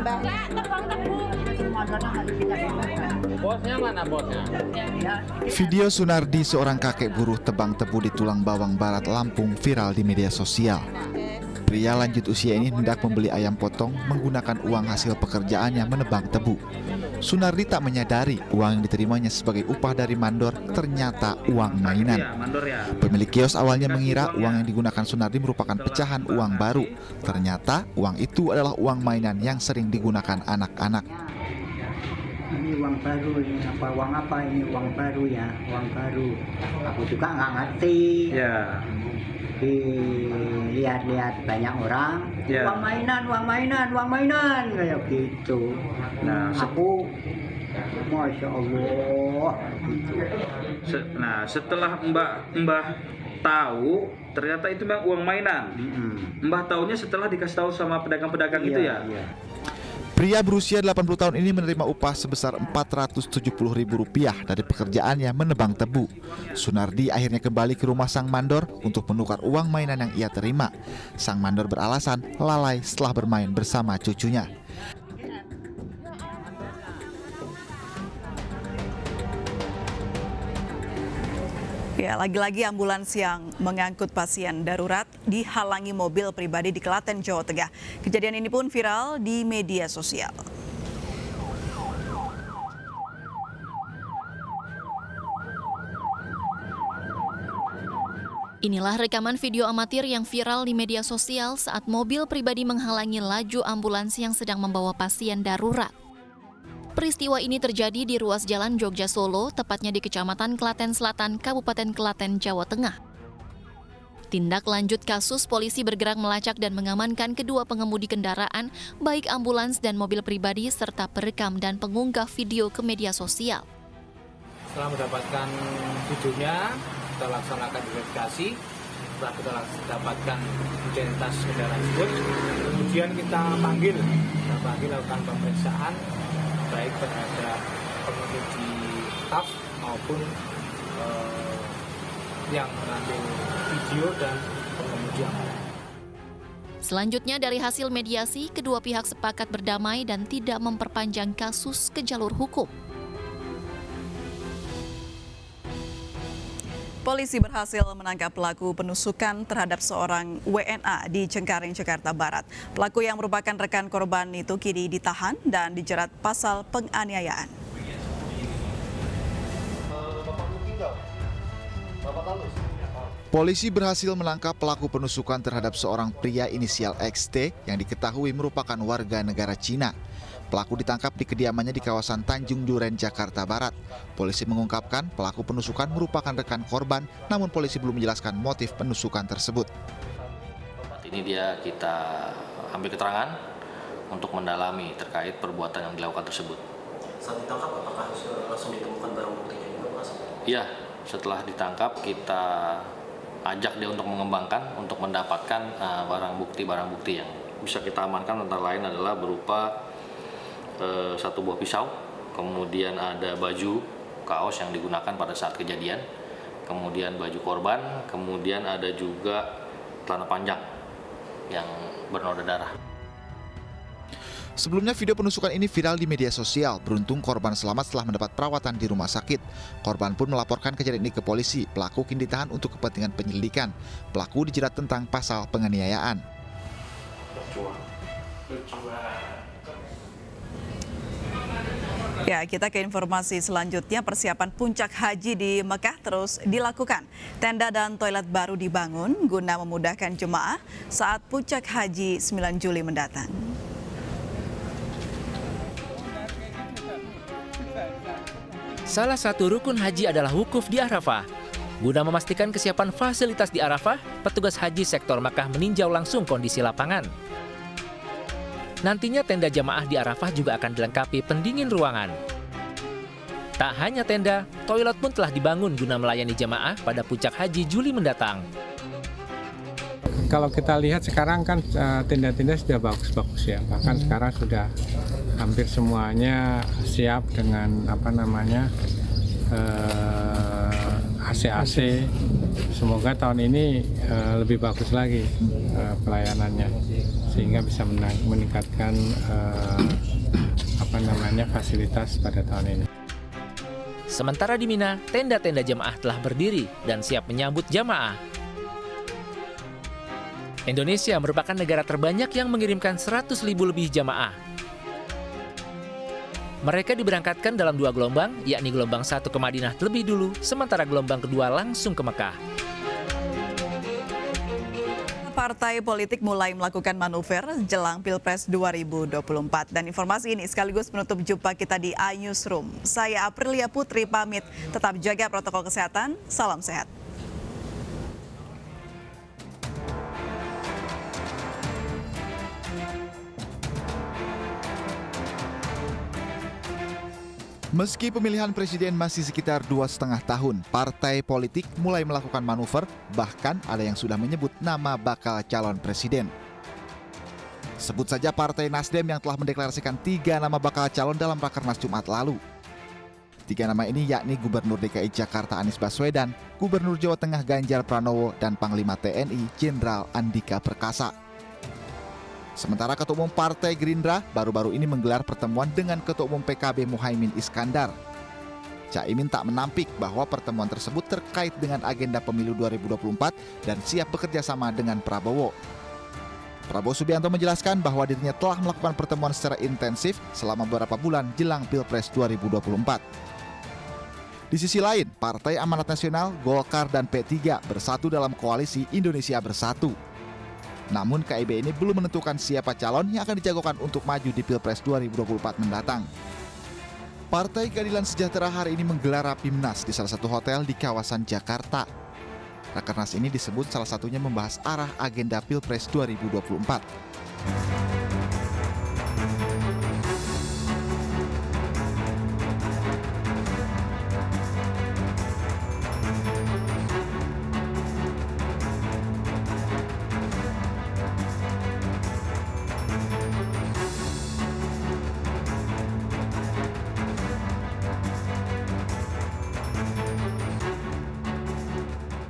Mbak. Bosnya mana bosnya? Video Sunardi, seorang kakek buruh tebang tebu di Tulang Bawang Barat, Lampung, viral di media sosial. Pria lanjut usia ini hendak membeli ayam potong menggunakan uang hasil pekerjaannya menebang tebu. Sunardi tak menyadari uang yang diterimanya sebagai upah dari mandor ternyata uang mainan. Pemilik kios awalnya mengira uang yang digunakan Sunardi merupakan pecahan uang baru. Ternyata uang itu adalah uang mainan yang sering digunakan anak-anak. Ini uang baru, ini apa uang apa, ini uang baru ya, uang baru. Aku juga nggak ngerti. Ya. Dilihat-lihat banyak orang, ya. Uang mainan kayak gitu. Nah, aku, masya Allah. Gitu. Nah, setelah Mbah tahu, ternyata itu memang uang mainan. Mbah tahunya setelah dikasih tahu sama pedagang-pedagang itu ya. Iya. Pria berusia 80 tahun ini menerima upah sebesar Rp470.000 dari pekerjaannya menebang tebu. Sunardi akhirnya kembali ke rumah sang mandor untuk menukar uang mainan yang ia terima. Sang mandor beralasan lalai setelah bermain bersama cucunya. Ya, lagi-lagi ambulans yang mengangkut pasien darurat dihalangi mobil pribadi di Klaten, Jawa Tengah. Kejadian ini pun viral di media sosial. Inilah rekaman video amatir yang viral di media sosial saat mobil pribadi menghalangi laju ambulans yang sedang membawa pasien darurat. Peristiwa ini terjadi di ruas jalan Jogja Solo, tepatnya di Kecamatan Klaten Selatan, Kabupaten Klaten, Jawa Tengah. Tindak lanjut kasus, polisi bergerak melacak dan mengamankan kedua pengemudi kendaraan, baik ambulans dan mobil pribadi, serta perekam dan pengunggah video ke media sosial. Setelah mendapatkan videonya, kita laksanakan verifikasi. Setelah kita dapatkan identitas kendaraan tersebut, kemudian kita panggil lakukan pemeriksaan baik terhadap pengemudi TAF maupun yang mengambil video dan pengemudi ambulans. Selanjutnya, dari hasil mediasi, kedua pihak sepakat berdamai dan tidak memperpanjang kasus ke jalur hukum. Polisi berhasil menangkap pelaku penusukan terhadap seorang WNA di Cengkareng, Jakarta Barat. Pelaku yang merupakan rekan korban itu kini ditahan dan dijerat pasal penganiayaan. Polisi berhasil menangkap pelaku penusukan terhadap seorang pria inisial XT yang diketahui merupakan warga negara Cina. Pelaku ditangkap di kediamannya di kawasan Tanjung Duren, Jakarta Barat. Polisi mengungkapkan pelaku penusukan merupakan rekan korban, namun polisi belum menjelaskan motif penusukan tersebut. Ini kita ambil keterangan untuk mendalami terkait perbuatan yang dilakukan tersebut. Saat ditangkap, apakah langsung ditemukan barang buktinya juga? Iya, setelah ditangkap kita ajak dia untuk mengembangkan, untuk mendapatkan barang bukti yang bisa kita amankan, antara lain adalah berupa satu buah pisau, kemudian ada baju kaos yang digunakan pada saat kejadian, kemudian baju korban, kemudian ada juga celana panjang yang bernoda darah. Sebelumnya video penusukan ini viral di media sosial. Beruntung korban selamat setelah mendapat perawatan di rumah sakit. Korban pun melaporkan kejadian ini ke polisi. Pelaku kini ditahan untuk kepentingan penyelidikan. Pelaku dijerat tentang pasal penganiayaan. Ya, kita ke informasi selanjutnya. Persiapan puncak haji di Mekah terus dilakukan. Tenda dan toilet baru dibangun guna memudahkan jemaah saat puncak haji 9 Juli mendatang. Salah satu rukun haji adalah wukuf di Arafah. Guna memastikan kesiapan fasilitas di Arafah, petugas haji sektor Makkah meninjau langsung kondisi lapangan. Nantinya tenda jamaah di Arafah juga akan dilengkapi pendingin ruangan. Tak hanya tenda, toilet pun telah dibangun guna melayani jamaah pada puncak haji Juli mendatang. Kalau kita lihat sekarang kan tenda-tenda sudah bagus-bagus ya. Bahkan sekarang sudah hampir semuanya siap dengan AC-AC semoga tahun ini lebih bagus lagi pelayanannya sehingga bisa meningkatkan fasilitas pada tahun ini. Sementara di Mina, tenda-tenda jamaah telah berdiri dan siap menyambut jamaah. Indonesia merupakan negara terbanyak yang mengirimkan 100.000 lebih jamaah. Mereka diberangkatkan dalam 2 gelombang, yakni gelombang 1 ke Madinah terlebih dulu, sementara gelombang kedua langsung ke Mekah. Partai politik mulai melakukan manuver jelang Pilpres 2024. Dan informasi ini sekaligus menutup jumpa kita di iNewsroom. Saya Aprilia Putri pamit, tetap jaga protokol kesehatan, salam sehat. Meski pemilihan presiden masih sekitar 2,5 tahun, partai politik mulai melakukan manuver, bahkan ada yang sudah menyebut nama bakal calon presiden. Sebut saja Partai Nasdem yang telah mendeklarasikan 3 nama bakal calon dalam Rakernas Jumat lalu. 3 nama ini yakni Gubernur DKI Jakarta Anies Baswedan, Gubernur Jawa Tengah Ganjar Pranowo, dan Panglima TNI Jenderal Andika Perkasa. Sementara Ketua Umum Partai Gerindra baru-baru ini menggelar pertemuan dengan Ketua Umum PKB Muhaimin Iskandar. Caimin tak menampik bahwa pertemuan tersebut terkait dengan agenda pemilu 2024 dan siap bekerja sama dengan Prabowo. Prabowo Subianto menjelaskan bahwa dirinya telah melakukan pertemuan secara intensif selama beberapa bulan jelang Pilpres 2024. Di sisi lain, Partai Amanat Nasional, Golkar, dan P3 bersatu dalam koalisi Indonesia Bersatu. Namun KIB ini belum menentukan siapa calon yang akan dijagokan untuk maju di Pilpres 2024 mendatang. Partai Keadilan Sejahtera hari ini menggelar Rapimnas di salah satu hotel di kawasan Jakarta. Rakernas ini disebut salah satunya membahas arah agenda Pilpres 2024.